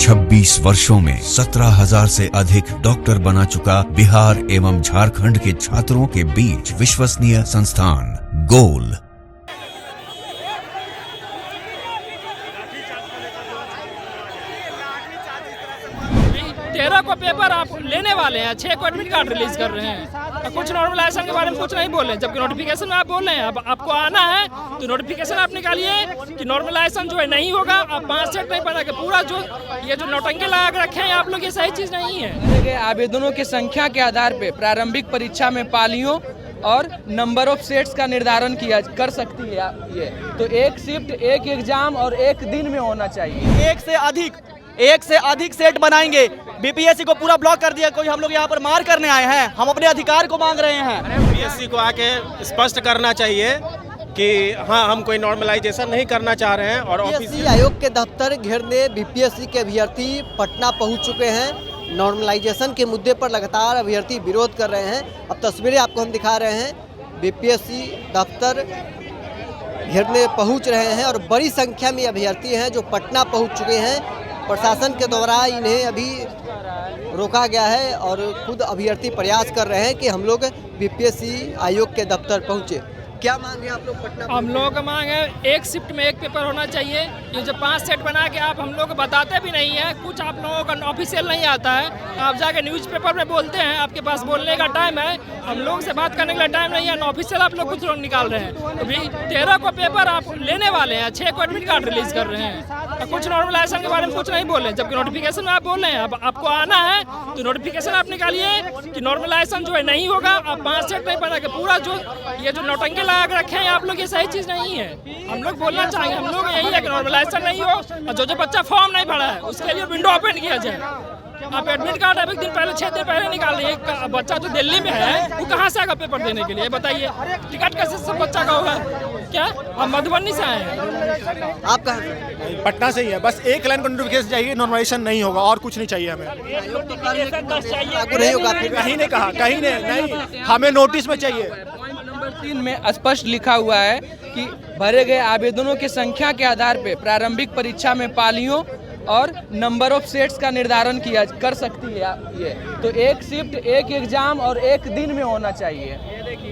26 वर्षों में 17,000 से अधिक डॉक्टर बना चुका बिहार एवं झारखंड के छात्रों के बीच विश्वसनीय संस्थान गोल। तेरह को पेपर आप लेने वाले हैं, 6 को एडमिट कार्ड रिलीज कर रहे हैं, कुछ नॉर्मलाइजेशन के बारे में कुछ नहीं बोले, जबकि नोटिफिकेशन में आप बोल रहे हैं। अब आपको आना है तो नोटिफिकेशन आप निकालिए कि नॉर्मलाइजेशन जो है नहीं होगा। आप 5 सेट नहीं बना के पूरा जो ये जो नौटंकी लगा के रखे हैं आप लोग, ये सही चीज नहीं है। आवेदनों की संख्या के आधार पर प्रारंभिक परीक्षा में पालियों और नंबर ऑफ सेट्स का निर्धारण किया कर सकती है ये। तो एक शिफ्ट, एक एग्जाम और एक दिन में होना चाहिए। एक से अधिक सेट बनाएंगे। बीपीएससी को पूरा ब्लॉक कर दिया। कोई हम लोग यहाँ पर मार करने आए हैं, हम अपने अधिकार को मांग रहे हैं। बीपीएससी को आके स्पष्ट करना चाहिए कि हाँ, हम कोई नॉर्मलाइजेशन नहीं करना चाह रहे हैं। और बीपीएससी आयोग के दफ्तर घेरने बीपीएससी के अभ्यर्थी पटना पहुँच चुके हैं। नॉर्मलाइजेशन के मुद्दे पर लगातार अभ्यर्थी विरोध कर रहे हैं। अब तस्वीरें आपको हम दिखा रहे हैं। बीपीएससी दफ्तर घेरने पहुँच रहे हैं और बड़ी संख्या में अभ्यर्थी हैं जो पटना पहुँच चुके हैं। प्रशासन के द्वारा इन्हें अभी रोका गया है और खुद अभ्यर्थी प्रयास कर रहे हैं कि हम लोग बीपीएससी आयोग के दफ्तर पहुंचे। क्या मांग है आप लोग पटना? हम लोगों का मांग है एक शिफ्ट में एक पेपर होना चाहिए। ये जो 5 सेट बना के आप हम लोग को बताते भी नहीं है, कुछ आप लोगों का ऑफिशियल नहीं आता है। आप जाके न्यूज़पेपर में बोलते हैं, आपके पास बोलने का टाइम है, हम लोग से बात करने के लिए टाइम नहीं है। ऑफिशियल आप लोग कुछ लोग निकाल रहे हैं। अभी 13 को पेपर आप लेने वाले हैं, 6 को एडमिट कार्ड रिलीज कर रहे हैं, कुछ नॉर्मलाइजेशन के बारे में कुछ नहीं बोले, जबकि नोटिफिकेशन में आप बोल रहे हैं। अब आपको आना है तो नोटिफिकेशन आप निकालिए कि नॉर्मलाइजेशन जो है नहीं होगा। आप 5 सेट नहीं बना के पूरा जो ये जो नौटंकी लगा के रखे हैं आप लोग, ये सही चीज नहीं है। हम लोग बोलना चाहेंगे, हम लोग यही है कि नॉर्मलाइजेशन नहीं हो और जो बच्चा फॉर्म नहीं भरा है उसके लिए विंडो ओपन किया जाए। आप एडमिट कार्ड एक दिन पहले 6 दिन पहले निकाल रहे हैं। बच्चा जो दिल्ली में है वो कहाँ से आएगा पेपर देने के लिए, बताइए? टिकट कैसे सब बच्चा का होगा? क्या हम मधुबनी से आए हैं? आप कहाँ से? पटना से ही है। बस एक लाइन नोटिफिकेशन चाहिए, नॉर्मलाइजेशन नहीं होगा और कुछ नहीं चाहिए हमें। नहीं होगा कहीं ने कहा, कहीं ने नहीं, हमें नोटिस में चाहिए। नंबर 3 में स्पष्ट लिखा हुआ है कि भरे गए आवेदनों की संख्या के आधार पर प्रारंभिक परीक्षा में पालियों और नंबर ऑफ सेट्स का निर्धारण किया कर सकती है ये। तो एक शिफ्ट, एक एग्जाम और एक दिन में होना चाहिए। ये देखिए,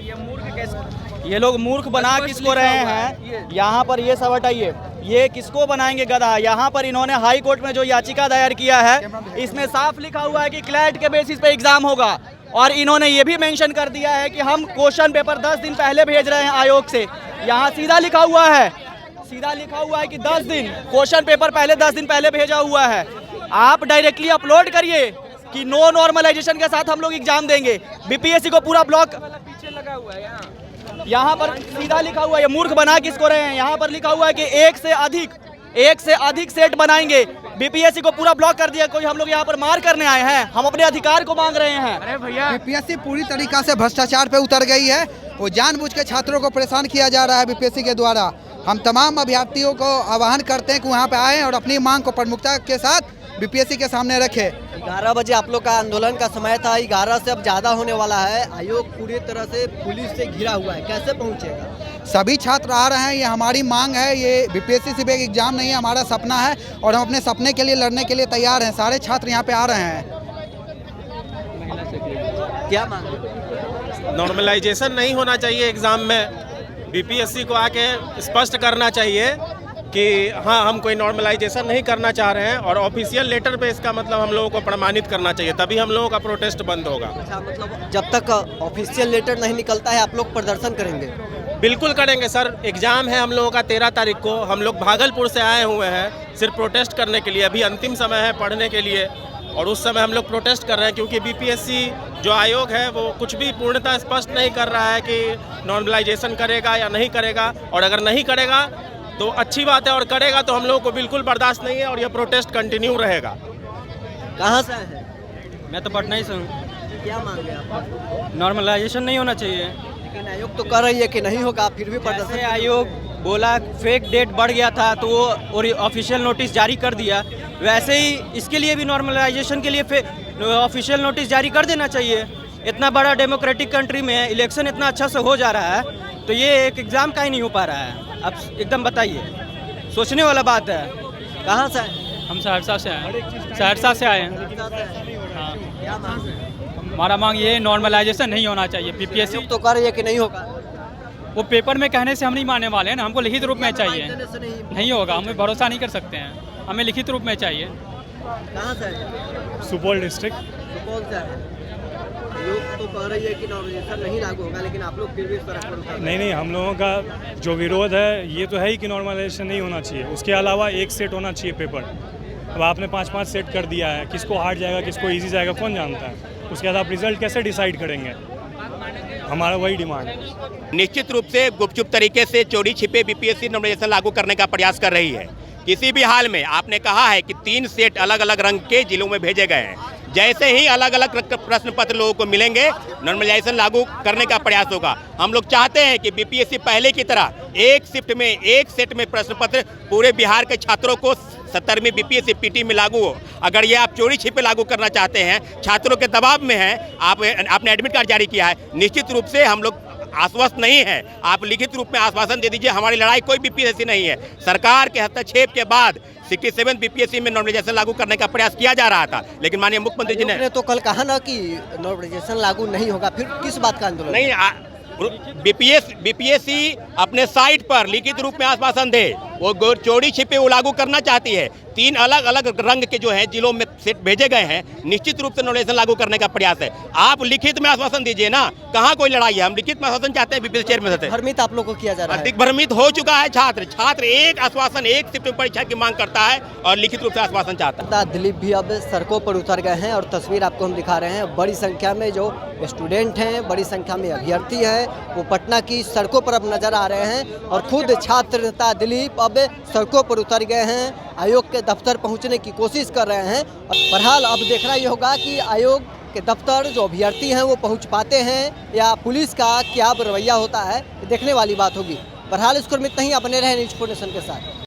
ये लोग मूर्ख बना किसको रहे हैं? यहाँ पर ये सब हटाइए, ये किसको बनाएंगे गधा? यहाँ पर इन्होंने हाई कोर्ट में जो याचिका दायर किया है, इसमें साफ लिखा हुआ है कि क्लैट के बेसिस पे एग्जाम होगा। और इन्होंने ये भी मेंशन कर दिया है कि हम क्वेश्चन पेपर 10 दिन पहले भेज रहे हैं आयोग से। यहाँ सीधा लिखा हुआ है कि 10 दिन क्वेश्चन पेपर पहले 10 दिन पहले भेजा हुआ है। आप डायरेक्टली अपलोड करिए कि नो नॉर्मलाइजेशन के साथ हम लोग एग्जाम देंगे। बीपीएससी को पूरा ब्लॉक पीछे लगा हुआ है यहाँ पर सीधा लिखा हुआ है। ये मूर्ख बना किसको रहे हैं? यहाँ पर लिखा हुआ है कि एक से अधिक सेट बनाएंगे। बीपीएससी को पूरा ब्लॉक कर दिया। कोई हम लोग यहाँ पर मार करने आए हैं, हम अपने अधिकार को मांग रहे हैं। बीपीएससी पूरी तरीका से भ्रष्टाचार पे उतर गई है। वो जानबूझ के छात्रों को परेशान किया जा रहा है बीपीएससी के द्वारा। हम तमाम अभ्यर्थियों को आह्वान करते हैं कि वहाँ पे आएँ और अपनी मांग को प्रमुखता के साथ बीपीएससी के सामने रखे। 11 बजे आप लोग का आंदोलन का समय था, 11 से अब ज़्यादा होने वाला है। आयोग पूरी तरह से पुलिस से घिरा हुआ है, कैसे पहुँचेगा? सभी छात्र आ रहे हैं, ये हमारी मांग है। ये बीपीएससी सिर्फ एक एग्जाम नहीं है, हमारा सपना है और हम अपने सपने के लिए लड़ने के लिए तैयार हैं। सारे छात्र यहाँ पे आ रहे हैं। क्या मांग? नॉर्मलाइजेशन नहीं होना चाहिए एग्जाम में। बीपीएससी को आके स्पष्ट करना चाहिए कि हाँ, हम कोई नॉर्मलाइजेशन नहीं करना चाह रहे हैं और ऑफिशियल लेटर पे इसका मतलब हम लोगों को प्रमाणित करना चाहिए, तभी हम लोगों का प्रोटेस्ट बंद होगा। अच्छा, मतलब जब तक ऑफिशियल लेटर नहीं निकलता है आप लोग प्रदर्शन करेंगे? बिल्कुल करेंगे सर। एग्जाम है हम लोगों का 13 तारीख को। हम लोग भागलपुर से आए हुए हैं सिर्फ प्रोटेस्ट करने के लिए। अभी अंतिम समय है पढ़ने के लिए और उस समय हम लोग प्रोटेस्ट कर रहे हैं क्योंकि बीपीएससी जो आयोग है वो कुछ भी पूर्णतः स्पष्ट नहीं कर रहा है कि नॉर्मलाइजेशन करेगा या नहीं करेगा। और अगर नहीं करेगा तो अच्छी बात है, और करेगा तो हम लोगों को बिल्कुल बर्दाश्त नहीं है और यह प्रोटेस्ट कंटिन्यू रहेगा। कहाँ से है? मैं तो पटना ही से हूँ। क्या मांग है आप? नॉर्मलाइजेशन नहीं होना चाहिए, लेकिन आयोग तो कर रही है कि नहीं होगा, फिर भी प्रदर्शन। आयोग बोला फेक डेट बढ़ गया था तो वो ऑफिशियल नोटिस जारी कर दिया, वैसे ही इसके लिए भी नॉर्मलाइजेशन के लिए ऑफिशियल नोटिस जारी कर देना चाहिए। इतना बड़ा डेमोक्रेटिक कंट्री में इलेक्शन इतना अच्छा से हो जा रहा है तो ये एक एग्ज़ाम का ही नहीं हो पा रहा है। अब एकदम बताइए, सोचने वाला बात है। कहाँ से? हम सहरसा से आए हैं, सहरसा से आए हैं। हाँ, क्या मांग है? हमारा मांग ये नॉर्मलाइजेशन नहीं होना चाहिए बीपीएससी। तो कर रही है कि नहीं होगा? वो पेपर में कहने से हम नहीं मानने वाले हैं ना, हमको लिखित रूप में चाहिए। देने से नहीं होगा, हमें भरोसा नहीं कर सकते हैं, हमें लिखित रूप में चाहिए। कहाँ से है? सुपौल डिस्ट्रिक्ट। सुपौल से है। आयोग तो कह रही है कि नॉर्मलाइजेशन नहीं लागू होगा, लेकिन आप लोग फिर भी इस तरह पर उतर नहीं, हम लोगों का जो विरोध है ये तो है ही कि नॉर्मलाइजेशन नहीं होना चाहिए। उसके अलावा एक सेट होना चाहिए पेपर। अब आपने 5-5 सेट कर दिया है, किसको हार्ड जाएगा किसको ईजी जाएगा कौन जानता है। उसके बाद आप रिजल्ट कैसे डिसाइड करेंगे? हमारा वही डिमांड है। निश्चित रूप से गुपचुप तरीके से चोरी छिपे बीपीएससी नॉर्मलाइजेशन लागू करने का प्रयास कर रही है। किसी भी हाल में आपने कहा है कि 3 सेट अलग अलग रंग के जिलों में भेजे गए हैं। जैसे ही अलग अलग प्रश्न पत्र लोगों को मिलेंगे, नॉर्मलाइजेशन लागू करने का प्रयास होगा। हम लोग चाहते हैं कि बीपीएससी पहले की तरह एक शिफ्ट में एक सेट में प्रश्न पत्र पूरे बिहार के छात्रों को 70वीं बीपीएससी पीटी में लागू हो। अगर ये आप चोरी छिपे लागू करना चाहते हैं, छात्रों के दबाव में हैं, आपने एडमिट कार्ड जारी किया है, निश्चित रूप से हम लोग आश्वस्त नहीं है। आप लिखित रूप में आश्वासन दे दीजिए। हमारी लड़ाई कोई बीपीएससी नहीं है। सरकार के हस्तक्षेप के बाद 67 बीपीएससी में नॉर्मलाइजेशन लागू करने का प्रयास किया जा रहा था, लेकिन माननीय मुख्यमंत्री जी ने तो कल कहा ना कि नॉर्मलाइजेशन लागू नहीं होगा, फिर किस बात का आंदोलन? नहीं, बीपीएससी अपने साइट पर लिखित रूप में आश्वासन दे। वो चोरी छिपे वो लागू करना चाहती है। 3 अलग अलग रंग के जो है जिलों में सेट भेजे गए हैं, निश्चित रूप से नॉर्मलाइजेशन लागू करने का प्रयास है। आप लिखित में आश्वासन दीजिए ना, कहाँ कोई लड़ाई है? हम लिखित में आश्वासन चाहते हैं बीपीएससी चेयरमैन से। भ्रमित आप लोग को किया जा रहा है। दिग्भ्रमित हो चुका है छात्र एक आश्वासन एक शिफ्ट में परीक्षा की मांग करता है और लिखित रूप से आश्वासन चाहता है। दिलीप भी अब सड़कों पर उतर गए हैं और तस्वीर आपको हम दिखा रहे हैं। बड़ी संख्या में जो स्टूडेंट हैं, बड़ी संख्या में अभ्यर्थी हैं, वो पटना की सड़कों पर अब नजर आ रहे हैं और खुद छात्र नेता दिलीप अब सड़कों पर उतर गए हैं, आयोग के दफ्तर पहुंचने की कोशिश कर रहे हैं। बहरहाल अब देखना ये होगा कि आयोग के दफ्तर जो अभ्यर्थी हैं वो पहुंच पाते हैं या पुलिस का क्या रवैया होता है, देखने वाली बात होगी। बहरहाल इसको उम्मीद नहीं, आप बने रहे न्यूज़ 4 नेशन के साथ।